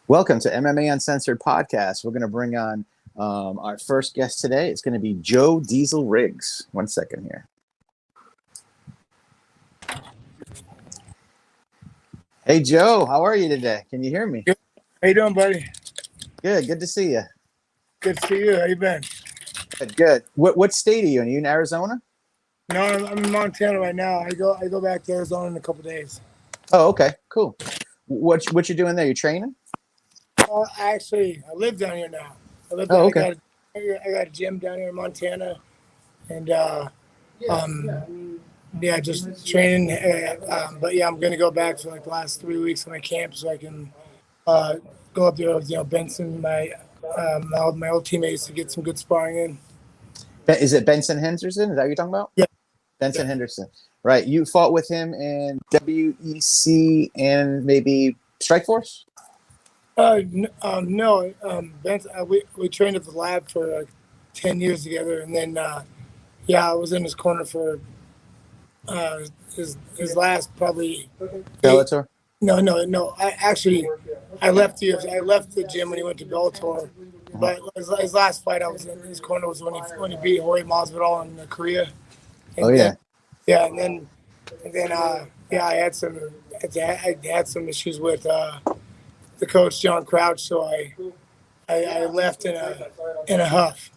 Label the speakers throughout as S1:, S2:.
S1: Welcome to MMA Uncensored podcast. We're going to bring on our first guest today. It's going to be Joe Diesel Riggs. 1 second here. Hey, Joe, how are you today? Can you hear me?
S2: Good. How you doing, buddy?
S1: Good. Good to see you.
S2: Good to see you. How you been?
S1: Good. What state are you in? Are you in Arizona?
S2: No, I'm in Montana right now. I go back to Arizona in a couple days.
S1: Oh, okay. Cool. What you doing there? You training?
S2: I live down here now.
S1: Oh, okay.
S2: I got a gym down here in Montana, and just training. But yeah, I'm gonna go back for like the last 3 weeks of my camp so I can go up there with Benson, my old teammates to get some good sparring in.
S1: Is it Benson Henderson? Is that what you're talking about?
S2: Yeah.
S1: Benson Henderson. Right. You fought with him in WEC and maybe Strikeforce?
S2: No. Benson, we trained at the lab for like 10 years together, and then I was in his corner for his last probably.
S1: Bellator?
S2: No. I left the gym when he went to Bellator. But his last fight I was in his corner was when he beat Jorge Masvidal in Korea. And then I had some issues with the coach John Crouch, so I left in a huff.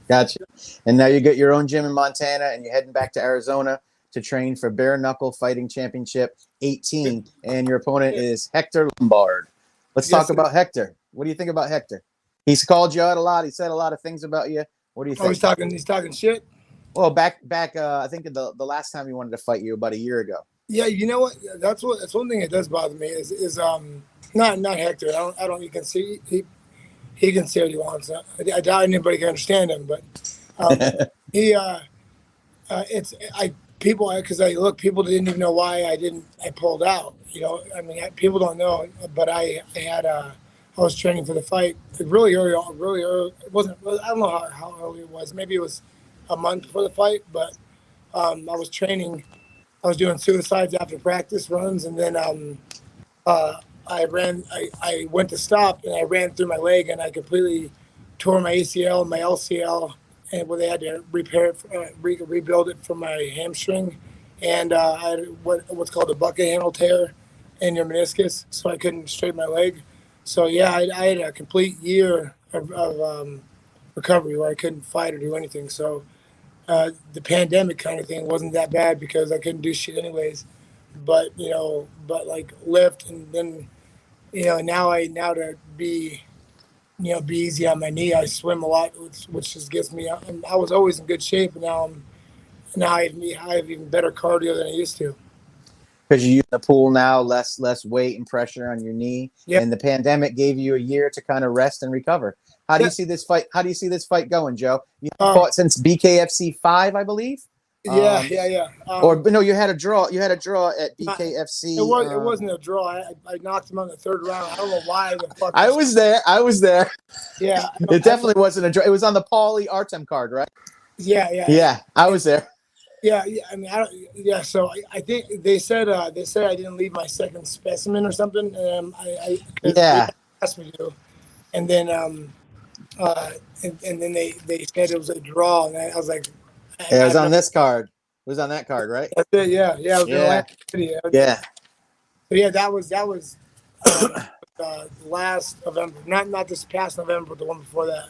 S1: Gotcha. And now you got your own gym in Montana, and you're heading back to Arizona to train for Bareknuckle Fighting Championship 18, and your opponent is Hector Lombard. Let's talk about Hector. What do you think about Hector? He's called you out a lot. He said a lot of things about you. What do you think?
S2: He's talking shit.
S1: Well, back. I think the last time he wanted to fight you about a year ago.
S2: Yeah, you know what? That's one thing that does bother me is not Hector. I don't. You can see he can say what he wants. I doubt anybody can understand him, but people didn't even know why I pulled out. People don't know, but I was training for the fight really early on. Really early. It wasn't. I don't know how early it was. Maybe it was a month before the fight, but I was training. I was doing suicides after practice runs, and then I ran. I went to stop, and I ran through my leg, and I completely tore my ACL and my LCL, and they had to repair it, rebuild it from my hamstring, and I had what's called a bucket handle tear in your meniscus, so I couldn't straighten my leg. So yeah, I had a complete year of recovery where I couldn't fight or do anything. So the pandemic kind of thing wasn't that bad because I couldn't do shit anyways. But like lift, and then now to be easy on my knee. I swim a lot, which just gets me. I was always in good shape, and now I have even better cardio than I used to.
S1: Because you use the pool now, less weight and pressure on your knee, and the pandemic gave you a year to kind of rest and recover. How do you see this fight? How do you see this fight going, Joe? You fought since BKFC 5, I believe.
S2: Yeah.
S1: Or no, you had a draw. You had a draw at BKFC.
S2: It wasn't a draw. I knocked him on the third round. I don't know why the fuck.
S1: I was there.
S2: Yeah.
S1: It definitely wasn't a draw. It was on the Paulie Artem card, right?
S2: Yeah.
S1: Yeah, I was there.
S2: Yeah. I mean, So I think they said I didn't leave my second specimen or something. They asked me to, and then and then they said it was a draw, and I was like,
S1: it was on this card. It was on that card, right?
S2: That's it. Yeah.
S1: Yeah.
S2: So yeah, that was last November, not this past November, but the one before that.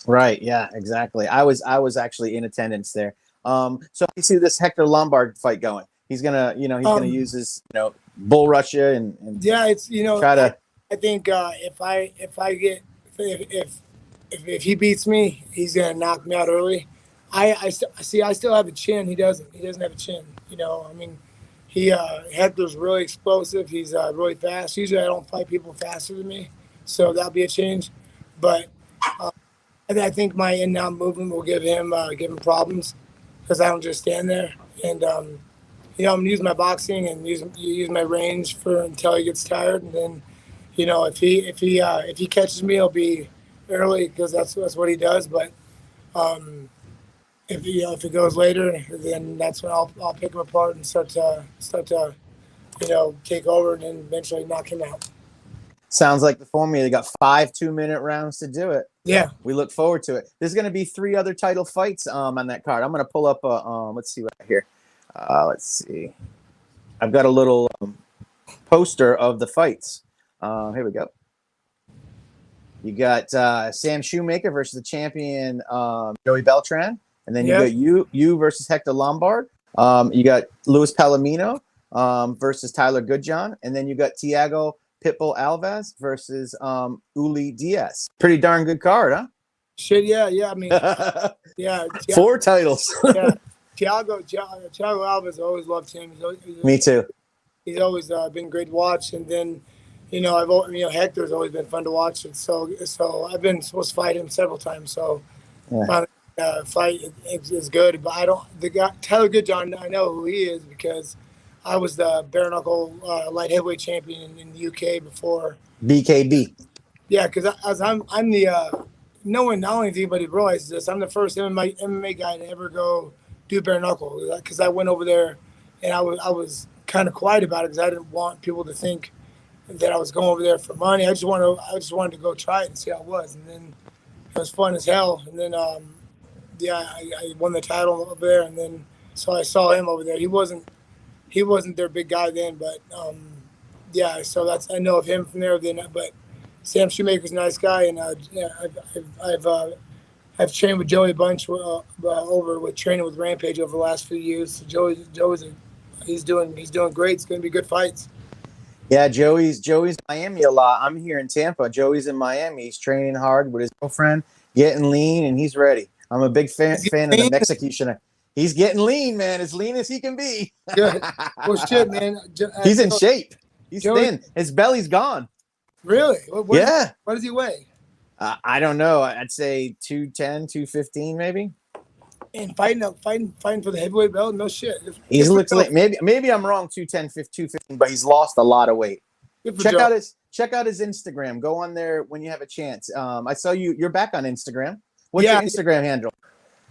S1: Right. Yeah. Exactly. I was actually in attendance there. So you see this Hector Lombard fight going. He's gonna use his bull rush you and
S2: yeah, it's
S1: try to.
S2: I think if he beats me, he's gonna knock me out early. I still have a chin. He doesn't have a chin. Hector's really explosive. He's really fast. Usually I don't fight people faster than me, so that'll be a change. But I think my in and out movement will give him problems because I don't just stand there. And I'm gonna use my boxing and use my range until he gets tired, and then if he catches me, it'll be early because that's what he does. But if it goes later, then that's when I'll pick him apart and start to take over and then eventually knock him out.
S1: Sounds like the formula. They got 5 2-minute rounds to do it.
S2: Yeah.
S1: We look forward to it. There's going to be 3 other title fights on that card. I'm going to pull up a let's see what I hear. Let's see. I've got a little poster of the fights. Here we go. You got Sam Shoemaker versus the champion Joey Beltran, and then you got you versus Hector Lombard. You got Luis Palomino versus Tyler Goodjohn, and then you got Thiago Pitbull Alves versus Uli Diaz. Pretty darn good card, huh?
S2: Shit, yeah. I mean, yeah.
S1: 4 titles.
S2: Yeah. Thiago Alves, I always loved him.
S1: Me too.
S2: He's always been great to watch, and then, Hector's always been fun to watch. And so I've been supposed to fight him several times. So fight is good, but the guy Tyler Goodjohn, I know who he is because I was the bare knuckle light heavyweight champion in the UK before.
S1: BKB.
S2: Yeah, because I'm the no one, not only does anybody realize this, I'm the first MMA guy to ever go do bare knuckle, because I went over there and I was kind of quiet about it because I didn't want people to think that I was going over there for money. I just wanted to go try it and see how it was, and then it was fun as hell. And then I won the title over there, and then so I saw him over there. He wasn't their big guy then, but so I know of him from there. Then, but Sam Shoemaker's a nice guy, and I've trained with Joey a bunch over with training with Rampage over the last few years. So he's doing great. It's going to be good fights.
S1: Yeah, Joey's in Miami a lot. I'm here in Tampa. Joey's in Miami. He's training hard with his girlfriend, getting lean, and he's ready. I'm a big fan of the executioner. He's getting lean, man. As lean as he can be.
S2: Good. Well, shit, man.
S1: He's in shape. He's thin. His belly's gone.
S2: Really? What does he weigh?
S1: I don't know. I'd say 210, 215 maybe.
S2: And fighting for the heavyweight belt? No shit.
S1: He's looked like maybe I'm wrong. 210, 215, but he's lost a lot lot weight. Check out his Instagram. Go on there when you have a chance. I saw you're back on Instagram. What's your Instagram handle?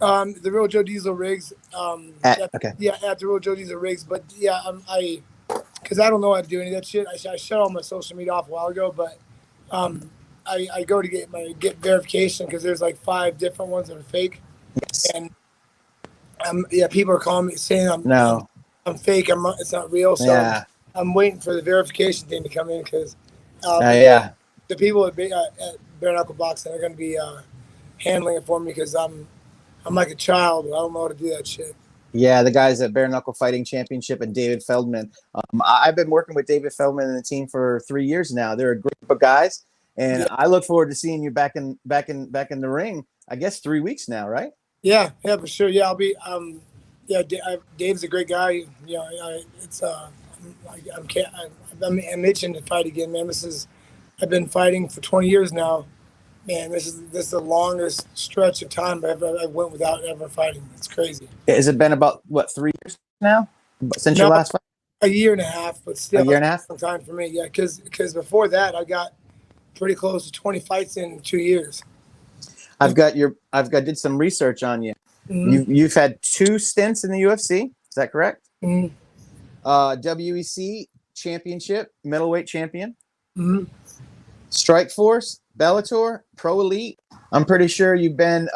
S2: The Real Joe Diesel Riggs.
S1: At
S2: the Real Joe Diesel Riggs. But because I don't know how to do any of that shit. I shut all my social media off a while ago, but I go to get verification because there's like 5 different ones that are fake.
S1: Yes.
S2: And people are calling me saying I'm fake. It's not real. So I'm waiting for the verification thing to come in because the people at Bare Knuckle Boxing are going to be handling it for me because I'm like a child. I don't know how to do that shit. Yeah,
S1: the guys at Bareknuckle Fighting Championship and David Feldman. I've been working with David Feldman and the team for 3 years now. They're a group of guys, and I look forward to seeing you back in the ring. I guess 3 weeks now, right?
S2: Yeah, for sure. Yeah, I'll be. Dave's a great guy. I'm itching to fight again, man. I've been fighting for 20 years now. Man, this is the longest stretch of time I went without ever fighting. It's crazy.
S1: Has it been about 3 years now since your last fight?
S2: A year and a half, but still
S1: a year and a half.
S2: Long time for me. Yeah, because before that I got pretty close to 20 fights in 2 years. Did some research on you. Mm-hmm. You've had 2 stints in the UFC. Is that correct?
S1: Mm-hmm. WEC championship, middleweight champion. Mm-hmm. Strikeforce, Bellator, Pro Elite. I'm pretty sure you've been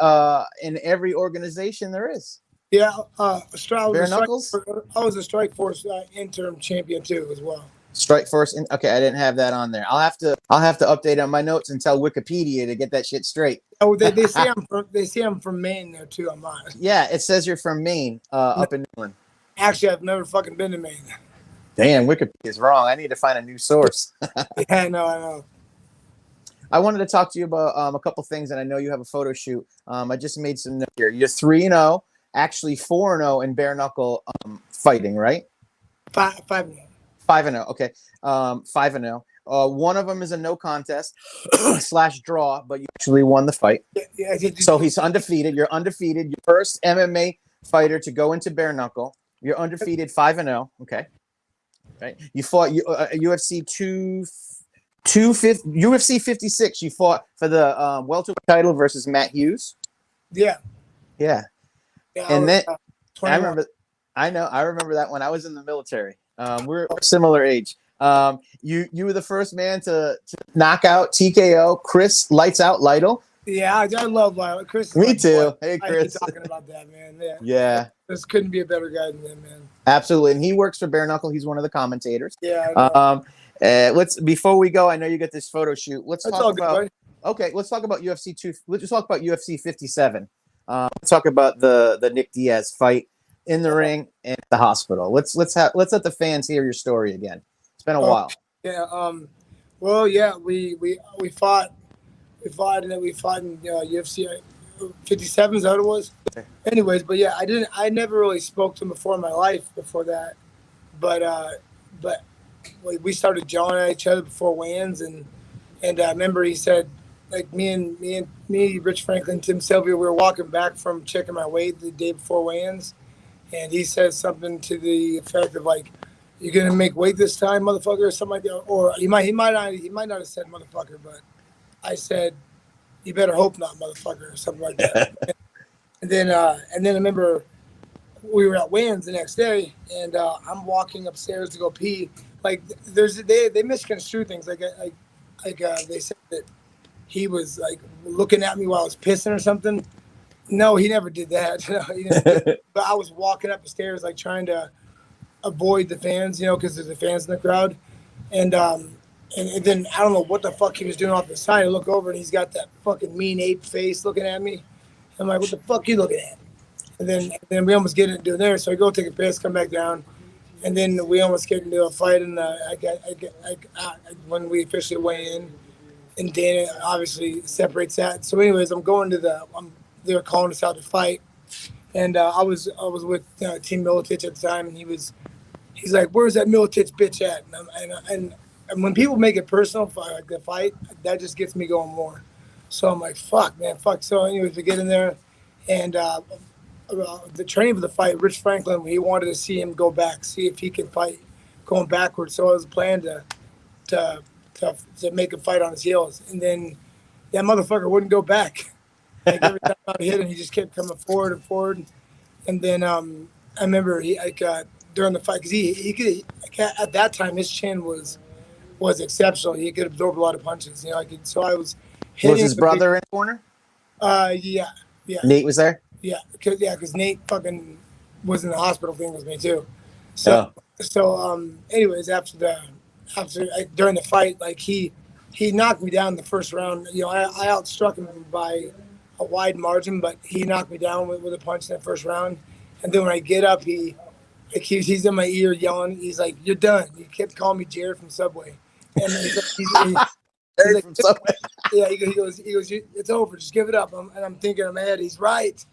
S1: in every organization there is.
S2: Yeah, I was a Strikeforce interim champion too as well.
S1: Strikeforce. Okay, I didn't have that on there. I'll have to update on my notes and tell Wikipedia to get that shit straight.
S2: Oh, they say I'm from Maine there too. I'm not.
S1: Yeah, it says you're from Maine, up in England.
S2: Actually, I've never fucking been to Maine.
S1: Damn, Wikipedia's wrong. I need to find a new source.
S2: Yeah, I know.
S1: I wanted to talk to you about a couple things, and I know you have a photo shoot. I just made some notes here. You're 3-0, actually 4-0 in bare knuckle fighting, right?
S2: 5-0.
S1: 5-0. Okay. 5-0. One of them is a no contest / draw, but you actually won the fight.
S2: Yeah.
S1: So he's undefeated. You're undefeated. Your first MMA fighter to go into bare knuckle. You're undefeated 5-0. Okay. Right. You fought UFC 56. You fought for the welterweight title versus Matt Hughes.
S2: Yeah.
S1: And then I remember that one. I was in the military. We're similar age. You were the first man to knock out TKO Chris Lights Out Lytle.
S2: Yeah, I love Lytle. Chris.
S1: Me too. Hey,
S2: I hate
S1: Chris.
S2: talking about that, man. Yeah.
S1: Yeah.
S2: This couldn't be a better guy than him, man.
S1: Absolutely, and he works for Bareknuckle. He's one of the commentators.
S2: Yeah. I know.
S1: Let's before we go. I know you got this photo shoot. Let's
S2: That's
S1: talk
S2: all good,
S1: about.
S2: buddy.
S1: Okay, let's talk about UFC 2. Let's just talk about UFC 57. Let's talk about the Nick Diaz fight in the ring and at the hospital. Let's let the fans hear your story again. It's been a while.
S2: Yeah. Well, yeah, we fought. We fought in UFC 57. Is that what it was? Anyways, but yeah, I never really spoke to him before in my life before that, but we started jawing at each other before weigh-ins, and I remember he said, like me, Rich Franklin, Tim Sylvia, we were walking back from checking my weight the day before weigh-ins, and he said something to the effect of like, "You gonna make weight this time, motherfucker," or something like that, or he might not have said motherfucker, but I said, "You better hope not, motherfucker," or something like that. And then I remember we were at weigh-ins the next day, and I'm walking upstairs to go pee. Like they misconstrue things. Like they said that he was like looking at me while I was pissing or something. No, he never did that. No, he didn't. But I was walking up the stairs like trying to avoid the fans, because there's the fans in the crowd, and then I don't know what the fuck he was doing off the side. I look over and he's got that fucking mean ape face looking at me. I'm like, what the fuck you looking at? And then we almost get into there. So I go take a piss, come back down, and then we almost get into a fight. And when we officially weigh in, and Dana obviously separates that. So anyways, I'm going to they were calling us out to fight, and I was with Team Militich at the time, and he's like, where's that Militich bitch at? And when people make it personal, like the fight, that just gets me going more. So I'm like, fuck, man, fuck. So anyways, we get in there, and the training for the fight, Rich Franklin, he wanted to see him go back, see if he could fight going backwards. So I was planning to make him fight on his heels. And then that motherfucker wouldn't go back. Like every time I hit him, he just kept coming forward and forward. And then I remember he during the fight, because he could, at that time, his chin was exceptional. He could absorb a lot of punches. So I was hitting.
S1: Was his brother in the corner?
S2: Yeah.
S1: Nate was there?
S2: Yeah, because Nate fucking was in the hospital thing with me too. So anyways, during the fight, like he knocked me down the first round. I outstruck him by a wide margin, but he knocked me down with a punch in that first round. And then when I get up, he's in my ear yelling. He's like, "You're done." He kept calling me Jared from Subway. And he's like,
S1: from Subway.
S2: Yeah, he goes, "It's over. Just give it up." And I'm thinking in my head, he's right.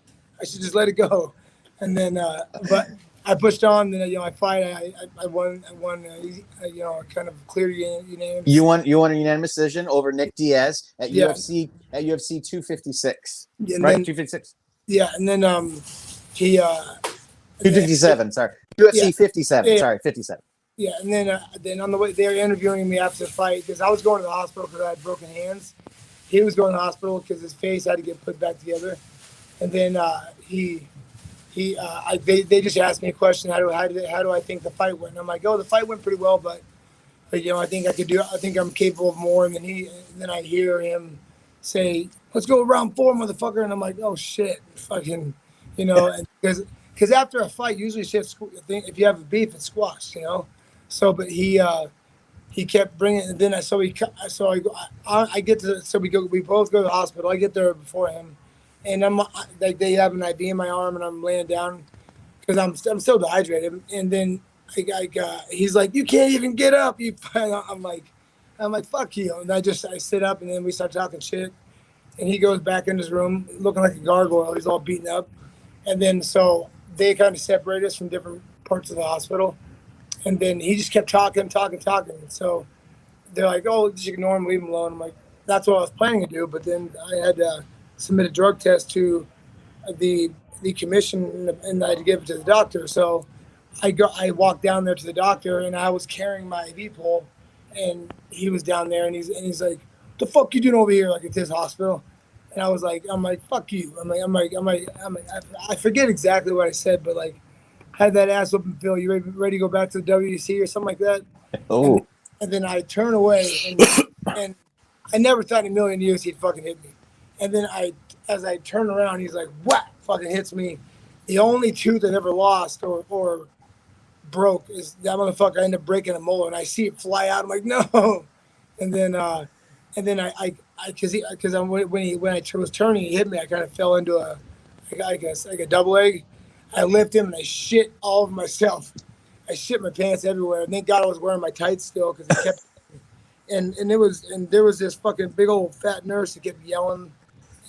S2: I should just let it go. And then, but I pushed on. Then I fight. I won. Kind of clear unanimous.
S1: You won a unanimous decision over Nick Diaz at UFC 256.
S2: Yeah,
S1: right, 256.
S2: Yeah, and then he
S1: 257. Sorry, UFC 57. Yeah. Sorry, 57.
S2: Yeah, and then on the way, they were interviewing me after the fight because I was going to the hospital because I had broken hands. He was going to the hospital because his face had to get put back together. And then they just asked me a question: how do I think the fight went? And I'm like, the fight went pretty well, but I think I could do. I think I'm capable of more. And then I hear him say, "Let's go round 4, motherfucker!" And I'm like, "Oh shit, fucking," because after a fight, usually shit. If you have a beef, it's squashed, So, but he kept bringing, and then we both go to the hospital. I get there before him. And I'm like, they have an IV in my arm, and I'm laying down because I'm still dehydrated. And then he's like, "You can't even get up." I'm like, "Fuck you!" And I sit up, and then we start talking shit. And he goes back in his room, looking like a gargoyle. He's all beaten up. And then so they kind of separate us from different parts of the hospital. And then he just kept talking. So they're like, "Oh, just ignore him, leave him alone." I'm like, "That's what I was planning to do." But then I had to submit a drug test to the commission, and I had to give it to the doctor. So I walked down there to the doctor, and I was carrying my IV pole, and he was down there, and he's like, "The fuck you doing over here?" Like, it's his hospital. And I'm like, "Fuck you." I forget exactly what I said, but like, had that ass open, Phil. You ready to go back to the WC or something like that?
S1: Oh.
S2: and then I turn away, and I never thought in a million years he'd fucking hit me. And then as I turn around, he's like, "What?" Fucking hits me. The only tooth I ever lost or broke is that motherfucker. I ended up breaking a molar, and I see it fly out. I'm like, no. And then because when I was turning, he hit me. I kind of fell into I guess like a double leg. I lift him and I shit all over myself. I shit my pants everywhere. And thank God I was wearing my tights still because it kept. And there was this fucking big old fat nurse that kept yelling,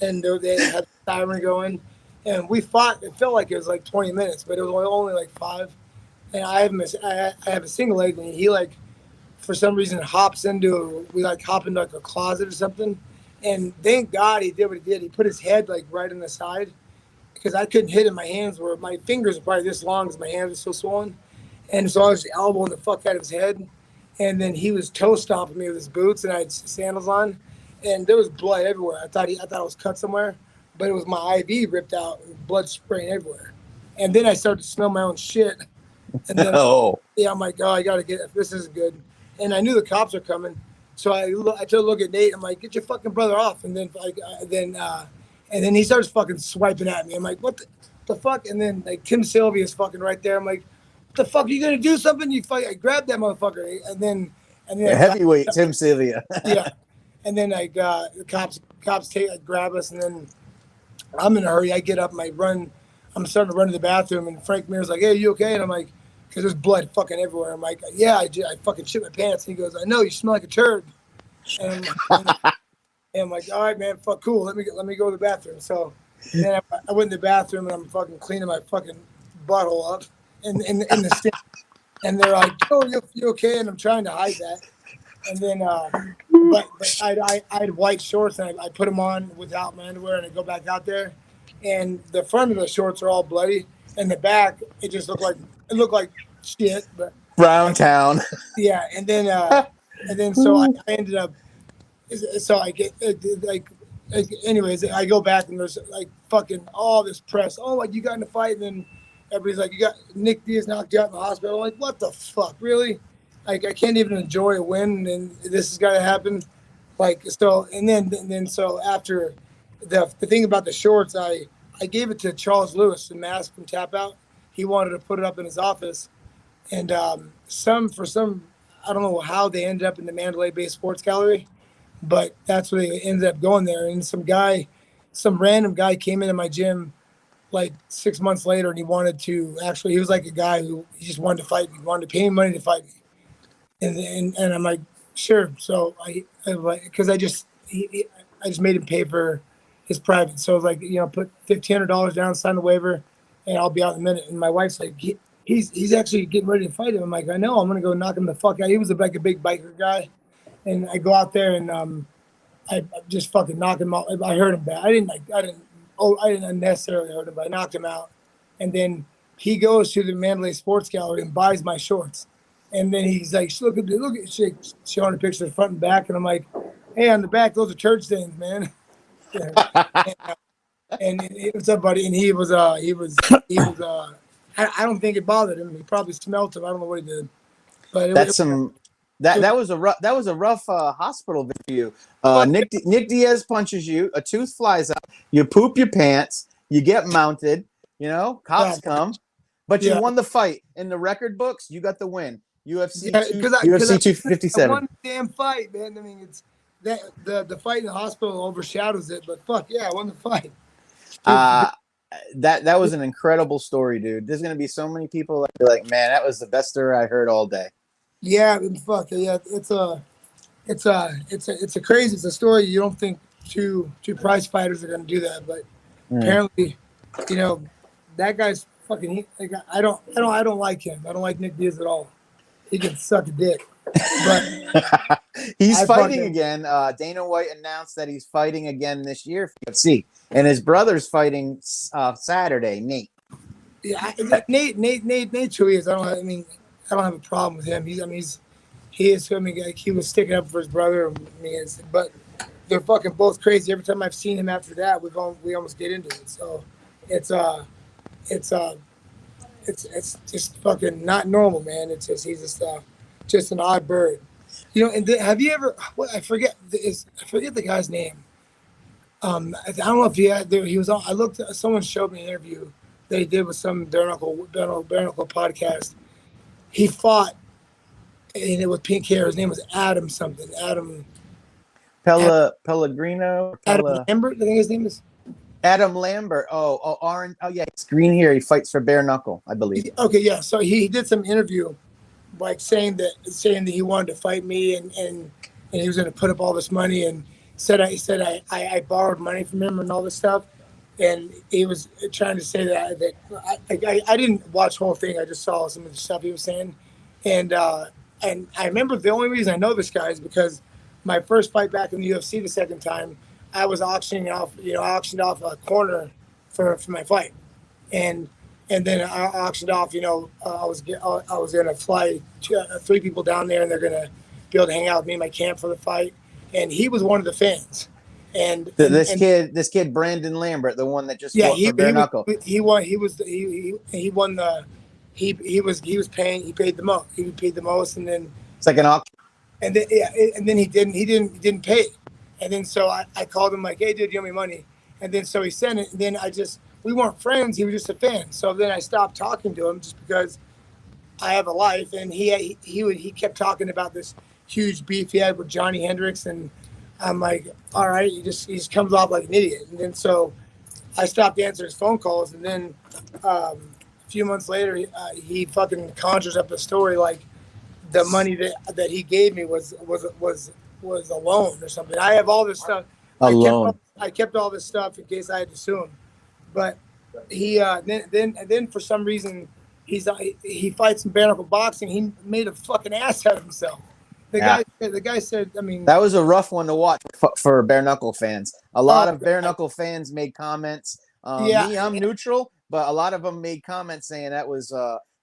S2: and they had the siren going, and we fought. It felt like it was like 20 minutes, but it was only like 5. And I have a single leg, and he like for some reason hop into like a closet or something. And thank God he did what he did. He put his head like right on the side because I couldn't hit him. My hands were my fingers were probably this long because my hands were so swollen. And so I was elbowing the fuck out of his head. And then he was toe stomping me with his boots, and I had sandals on, and there was blood everywhere. I thought I was cut somewhere, but it was my IV ripped out, and blood spraying everywhere. And then I started to smell my own shit. And then yeah, I'm like, oh, I gotta get this isn't good. And I knew the cops are coming, so I took a look at Nate. I'm like, get your fucking brother off. And then and then he starts fucking swiping at me. I'm like, what the fuck? And then like Tim Sylvia's fucking right there. I'm like, the fuck are you gonna do something? You fight. I grabbed that motherfucker, and then
S1: heavyweight Tim Sylvia.
S2: Yeah, and then the cops grab us, and then I'm in a hurry. I get up and I run. I'm starting to run to the bathroom, and Frank Mir's like, "Hey, you okay?" And I'm like, "Cause there's blood fucking everywhere." I'm like, "Yeah, I fucking shit my pants." And he goes, "I know you smell like a turd." And I'm like, "All right, man, fuck, cool. Let me go to the bathroom." So then I went in the bathroom, and I'm fucking cleaning my fucking butthole up. In the stick, and they're like, "Oh, you okay?" And I'm trying to hide that, and then, but I had white shorts, and I put them on without my underwear, and I go back out there, and the front of the shorts are all bloody, and the back it just looked like shit, but
S1: Brown Town.
S2: Yeah, and then so I ended up, so I get like. Anyways, I go back and there's like fucking all this press. Oh, like you got in a fight, and then everybody's like, you got Nick Diaz knocked you out in the hospital. I'm like, what the fuck, really? Like I can't even enjoy a win, and this has got to happen. Like so, and then so after the thing about the shorts, I gave it to Charles Lewis, the mask from Tap Out. He wanted to put it up in his office, and for some I don't know how they ended up in the Mandalay Bay Sports Gallery. But that's where they ended up going there. And some random guy came into my gym like 6 months later, and he was like a guy who he just wanted to fight me. He wanted to pay me money to fight me. And I'm like, sure. So because I just made him pay for his private. So I was like, put $1,500 down, sign the waiver, and I'll be out in a minute. And my wife's like, he's actually getting ready to fight him. I'm like, I know, I'm going to go knock him the fuck out. He was like a big biker guy. And I go out there and I just fucking knock him out. I hurt him bad. I didn't unnecessarily hurt him, but I knocked him out. And then he goes to the Mandalay Sports Gallery and buys my shorts. And then he's like, look at showing a picture of the front and back. And I'm like, hey, on the back, those are turd stains, man. and what's up, buddy? And he was I don't think it bothered him. He probably smelled him. I don't know what he did. But
S1: That was a rough hospital visit for you. Nick Diaz punches you, a tooth flies out, you poop your pants, you get mounted, cops come, but you won the fight. In the record books, you got the win. UFC 257.
S2: I won the damn fight, man. I mean, it's that the fight in the hospital overshadows it, but fuck yeah, I won the fight.
S1: That was an incredible story, dude. There's gonna be so many people that be like, man, that was the best story I heard all day.
S2: Yeah, fuck yeah, it's a crazy. It's a story you don't think two prize fighters are gonna do that, but apparently, that guy's fucking. I don't like him. I don't like Nick Diaz at all. He can suck a dick. But
S1: he's fighting again. Dana White announced that he's fighting again this year for UFC, and his brother's fighting Saturday. Nate.
S2: Yeah, Nate, who he is. I don't have a problem with him. He was sticking up for his brother. But they're fucking both crazy. Every time I've seen him after that, we almost get into it. So it's just fucking not normal, man. It's just he's just an odd bird. You know, and have you ever? What I forget I forget the guy's name. I don't know if he had. He was on. I looked. Someone showed me an interview they did with some bare knuckle podcast. He fought, and it was pink hair. His name was Adam something.
S1: Pellegrino,
S2: Adam Lambert. I think his name is.
S1: Adam Lambert. Oh, orange. Oh, yeah. It's green here. He fights for bare knuckle, I believe.
S2: Okay, yeah. So he did some interview, like saying that he wanted to fight me, and he was going to put up all this money, and I borrowed money from him and all this stuff, and he was trying to say that I didn't watch the whole thing. I just saw some of the stuff he was saying, and I remember the only reason I know this guy is because my first fight back in the UFC the second time, I was auctioning off a corner for my fight, and then I auctioned off. I was gonna fly 3 people down there, and they're gonna be able to hang out with me in my camp for the fight. And he was one of the fans. And
S1: this kid Brandon Lambert, the one that just fought for bare knuckle.
S2: He won. He won the. He paid the most. He paid the most, and then
S1: it's like an auction.
S2: And then he didn't pay. And then so I called him like, hey dude, you owe me money. And then so he sent it. And then we weren't friends. He was just a fan. So then I stopped talking to him just because I have a life. And he kept talking about this huge beef he had with Johnny Hendricks. And I'm like, all right, he just comes off like an idiot. And then so I stopped answering his phone calls. And then a few months later, he fucking conjures up a story like the money that he gave me was a loan or something. I have all this stuff. I kept all this stuff in case I had to sue him. But he then for some reason he fights in bare knuckle boxing. He made a fucking ass out of himself. The guy said, I mean,
S1: that was a rough one to watch for bare knuckle fans. A lot of bare knuckle fans made comments. I'm neutral, but a lot of them made comments saying that was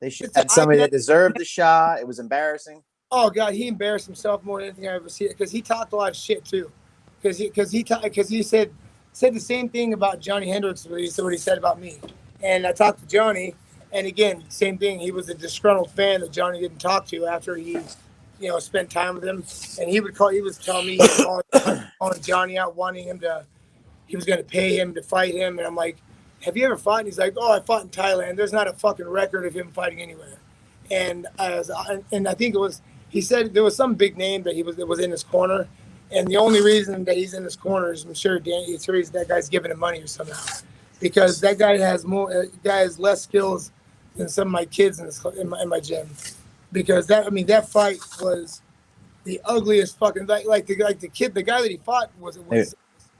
S1: they should have somebody that deserved the shot. It was embarrassing.
S2: Oh God, he embarrassed himself more than anything I ever seen. Because he talked a lot of shit too. Because he said the same thing about Johnny Hendricks. What he said about me. And I talked to Johnny, and again, same thing. He was a disgruntled fan that Johnny didn't talk to after he, spent time with him. And he was telling me he was calling Johnny out, wanting him to. He was going to pay him to fight him, and I'm like, have you ever fought? And he's like, oh, I fought in Thailand. There's not a fucking record of him fighting anywhere. And I think it was. He said there was some big name that was in his corner, and the only reason that he's in his corner is I'm sure that guy's giving him money or somehow, because that guy has less skills than some of my kids in my gym, because that fight was the ugliest fucking the guy that he fought was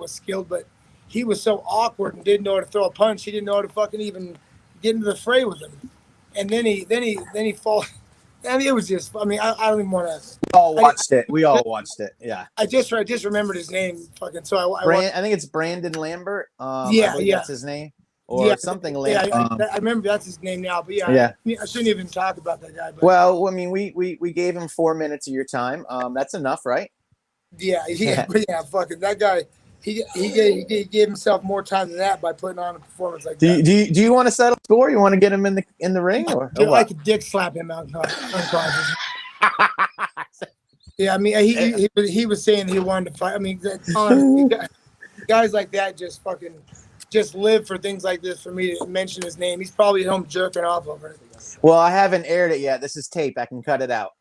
S2: skilled, but he was so awkward and didn't know how to throw a punch. He didn't know how to fucking even get into the fray with him, and then he fought. I mean, it was just. I mean, I don't even want to.
S1: We all watched it. Yeah.
S2: I just remembered his name. Fucking. So
S1: I think it's Brandon Lambert. That's his name, or something. Lambert.
S2: I remember that's his name now. But I shouldn't even talk about that guy. But.
S1: Well, I mean, we gave him 4 minutes of your time. That's enough, right?
S2: Yeah. Fucking that guy. He gave himself more time than that by putting on a performance like that.
S1: Do you want to settle score? You want to get him in the ring, or
S2: I could dick slap him out unconscious. Yeah, I mean he was saying he wanted to fight. I mean, guys like that just live for things like this. For me to mention his name, he's probably at home jerking off over it.
S1: Well, I haven't aired it yet. This is tape. I can cut it out.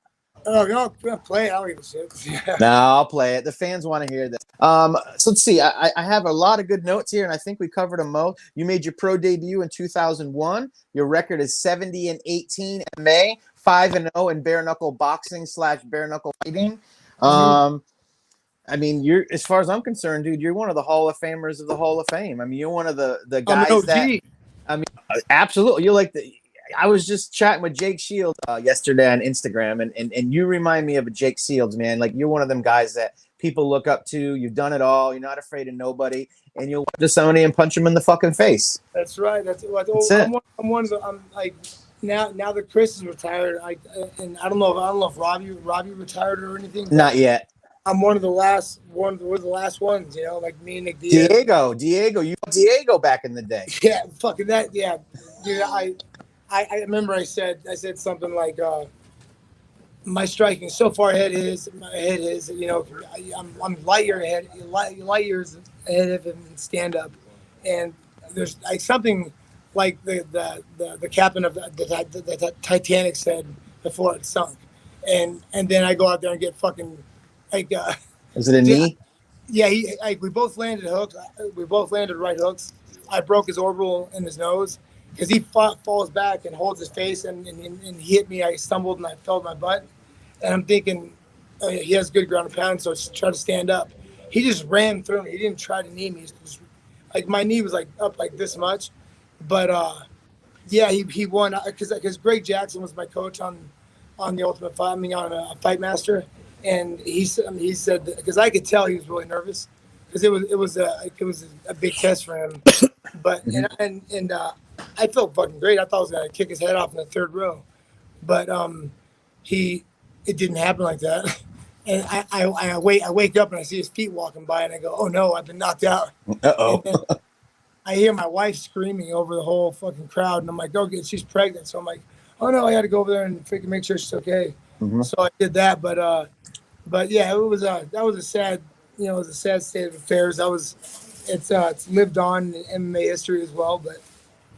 S2: Oh, no, play it. I don't give a shit. Yeah.
S1: No, I'll play it. The fans want to hear this. So let's see. I have a lot of good notes here, and I think we covered them most. You made your pro debut in 2001. Your record is 70-18 MMA, 5-0 in bare knuckle boxing / bare knuckle fighting. I mean, you're, as far as I'm concerned, dude, you're one of the Hall of Famers of the Hall of Fame. I mean, you're one of the guys that. I mean, absolutely. You're like the. I was just chatting with Jake Shields yesterday on Instagram, and you remind me of a Jake Shields, man. Like, you're one of them guys that people look up to. You've done it all. You're not afraid of nobody, and you'll walk to somebody and punch them in the fucking face.
S2: That's right. That's it. I'm one of the. I'm like now that Chris is retired. And I don't know if Robbie retired or anything.
S1: Not yet.
S2: I'm one of the last ones. Like me and Nick Diaz.
S1: Diego, you Diego back in the day.
S2: Yeah, fucking that. Yeah, dude. I remember I said something like my striking is so far ahead of his. You know, I'm light years ahead of him in stand up, and there's like something like the captain of the Titanic said before it sunk, and then I go out there and get fucking like.
S1: Is it a knee?
S2: Yeah, we both landed hooks. We both landed right hooks. I broke his orbital in his nose because he falls back and holds his face, and he hit me. I stumbled and I fell to my butt. And I'm thinking, oh, yeah, he has good ground and pound, so I try to stand up. He just ran through me. He didn't try to knee me. Just, like my knee was like up like this much, but yeah, he won because Greg Jackson was my coach on the Ultimate Fight. I mean, on a Fight Master, and he said because I could tell he was really nervous because it was a big test for him. But and I felt fucking great. I thought I was gonna kick his head off in the third row, but it didn't happen like that. And I wake up and I see his feet walking by and I go, oh no, I've been knocked out.
S1: Uh-oh.
S2: I hear my wife screaming over the whole fucking crowd, and I'm like, okay, she's pregnant. So I'm like, oh no, I got to go over there and freaking make sure she's okay.
S1: Mm-hmm.
S2: So I did that, but yeah, that was a sad, you know, it was a sad state of affairs. It's lived on in MMA history as well, but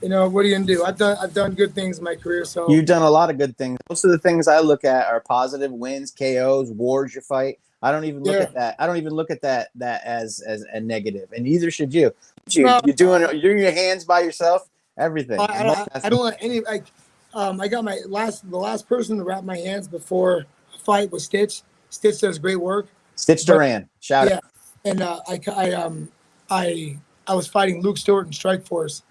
S2: you know, what are you gonna do? I've done good things in my career. So
S1: You've done a lot of good things. Most of the things I look at are positive wins, KOs, wars you fight. I don't even look at that. I don't even look at that as a negative, and neither should you. You're doing your hands by yourself. Everything.
S2: I don't let any like. I got the last person to wrap my hands before a fight was Stitch. Stitch does great work.
S1: Stitch Duran, shout out.
S2: And I was fighting Luke Stewart in Strikeforce,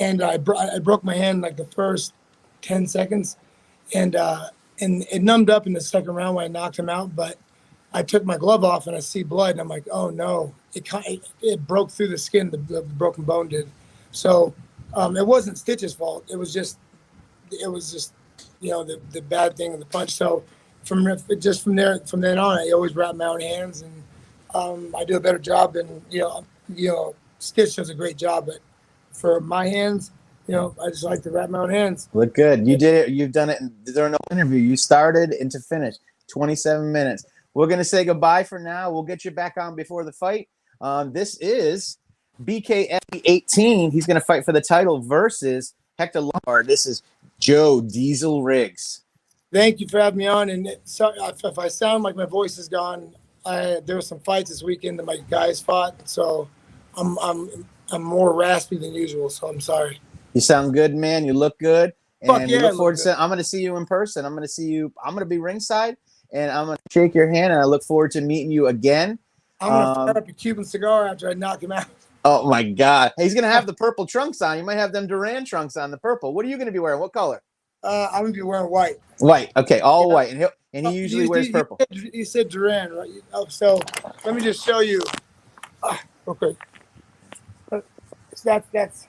S2: and I broke my hand like the first 10 seconds, and it numbed up in the second round when I knocked him out. But I took my glove off and I see blood, and I'm like, oh no! It broke through the skin. The broken bone did. So it wasn't Stitch's fault. It was just you know the bad thing of the punch. So from then on, I always wrap my own hands, and I do a better job. And you know, Stitch does a great job, but for my hands, you know, I just like to wrap my own hands.
S1: Look good. You did it. You've done it during no interview. You started and to finish 27 minutes. We're gonna say goodbye for now. We'll get you back on before the fight. This is BKF 18. He's gonna fight for the title versus Hector Lombard. This is Joe Diesel Riggs.
S2: Thank you for having me on. And sorry if I sound like my voice is gone. There were some fights this weekend that my guys fought, so I'm more raspy than usual. So I'm sorry.
S1: You sound good, man. You look good. And
S2: yeah,
S1: we look forward to I'm going to see you in person. I'm going to be ringside, and I'm going to shake your hand, and I look forward to meeting you again.
S2: I'm going to fire up a Cuban cigar after I knock him out.
S1: Oh, my God. He's going to have the purple trunks on. You might have them Duran trunks on, the purple. What are you going to be wearing? What color?
S2: I'm going to be wearing white.
S1: White. Okay, all white. And he usually wears purple.
S2: You said Duran, right? Oh, so let me just show you. Okay. That's.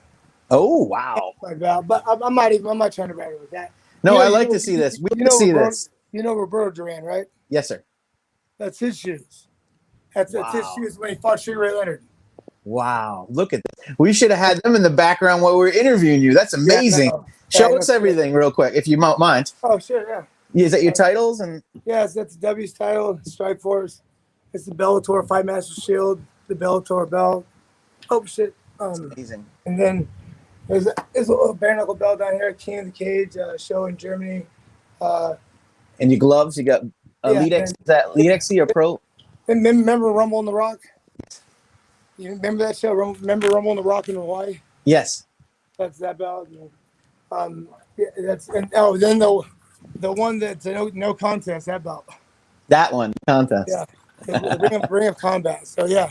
S1: Oh, wow.
S2: But I'm not trying to brag with that.
S1: No, I like to see this. We can see this.
S2: You know Roberto Duran, right?
S1: Yes, sir.
S2: That's his shoes. That's his shoes when he fought Sugar Ray Leonard.
S1: Wow. Look at this. We should have had them in the background while we were interviewing you. That's amazing. Show us everything real quick, if you mind.
S2: Oh, sure, yeah.
S1: Is that your titles? And
S2: yes, that's W's title, Strikeforce. It's the Bellator Fight Master Shield, the Bellator belt. Oh, shit.
S1: that's amazing.
S2: And then there's a little Bareknuckle belt down here, King of the Cage show in Germany.
S1: And your gloves, you got Elite X. Is that Elite XC or Pro?
S2: Remember Rumble on the Rock? You remember that show? Remember Rumble on the Rock in Hawaii?
S1: Yes.
S2: That's that belt. Yeah, then the one that's no contest, that belt.
S1: That one, contest.
S2: Yeah. Ring of Combat. So yeah.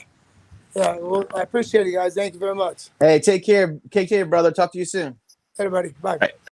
S2: Well, I appreciate it, guys. Thank you very much.
S1: Hey, take care, brother. Talk to you soon.
S2: Everybody, bye.
S1: Right.